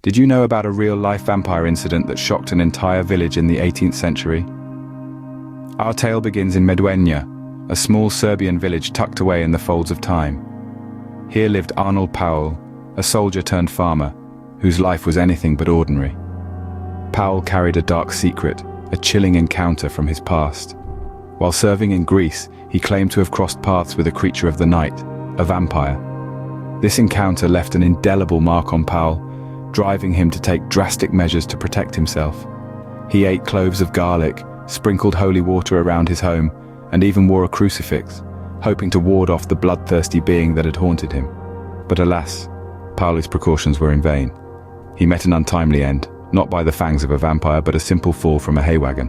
Did you know about a real-life vampire incident that shocked an entire village in the 18th century? Our tale begins in Medwenja, a small Serbian village tucked away in the folds of time. Here lived Arnold Paole, a soldier-turned-farmer, whose life was anything but ordinary. Paole carried a dark secret, a chilling encounter from his past. While serving in Greece, he claimed to have crossed paths with a creature of the night, a vampire. This encounter left an indelible mark on Paole, driving him to take drastic measures to protect himself. He ate cloves of garlic, sprinkled holy water around his home, and even wore a crucifix, hoping to ward off the bloodthirsty being that had haunted him. But alas, Paole's precautions were in vain. He met an untimely end, not by the fangs of a vampire, but a simple fall from a hay wagon.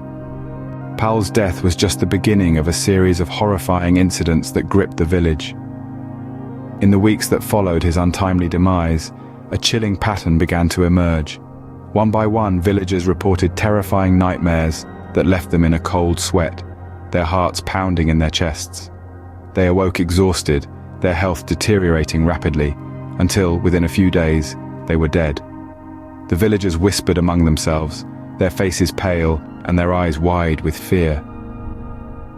Paole's death was just the beginning of a series of horrifying incidents that gripped the village. In the weeks that followed his untimely demise, a chilling pattern began to emerge. One by one, villagers reported terrifying nightmares that left them in a cold sweat, their hearts pounding in their chests. They awoke exhausted, their health deteriorating rapidly, until, within a few days, they were dead. The villagers whispered among themselves, their faces pale and their eyes wide with fear.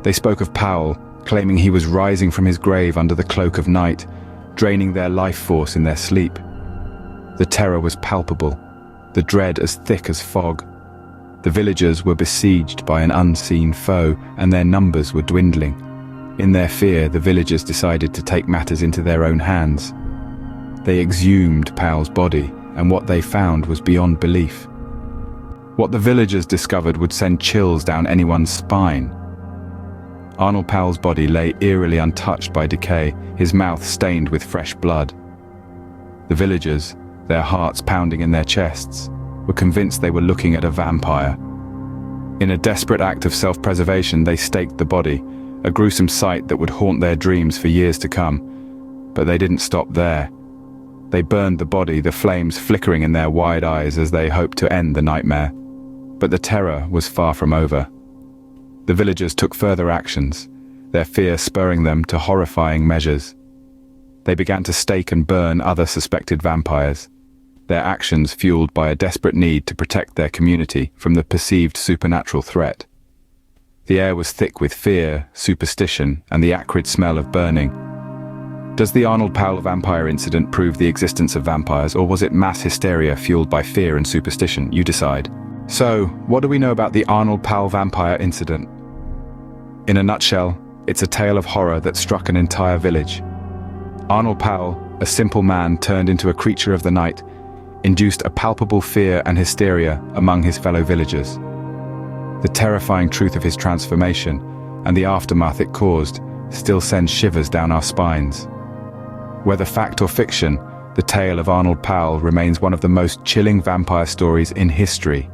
They spoke of Paole, claiming he was rising from his grave under the cloak of night, draining their life force in their sleep. The terror was palpable, the dread as thick as fog. The villagers were besieged by an unseen foe, and their numbers were dwindling. In their fear, the villagers decided to take matters into their own hands. They exhumed Paole's body, and what they found was beyond belief. What the villagers discovered would send chills down anyone's spine. Arnold Paole's body lay eerily untouched by decay, his mouth stained with fresh blood. The villagers, their hearts pounding in their chests, were convinced they were looking at a vampire. In a desperate act of self-preservation, they staked the body, a gruesome sight that would haunt their dreams for years to come. But they didn't stop there. They burned the body, the flames flickering in their wide eyes as they hoped to end the nightmare. But the terror was far from over. The villagers took further actions, their fear spurring them to horrifying measures. They began to stake and burn other suspected vampires, their actions fueled by a desperate need to protect their community from the perceived supernatural threat. The air was thick with fear, superstition, and the acrid smell of burning. Does the Arnold Paole vampire incident prove the existence of vampires, or was it mass hysteria fueled by fear and superstition? You decide. So, what do we know about the Arnold Paole vampire incident? In a nutshell, it's a tale of horror that struck an entire village. Arnold Paole, a simple man turned into a creature of the night, induced a palpable fear and hysteria among his fellow villagers. The terrifying truth of his transformation and the aftermath it caused still sends shivers down our spines. Whether fact or fiction, the tale of Arnold Paole remains one of the most chilling vampire stories in history.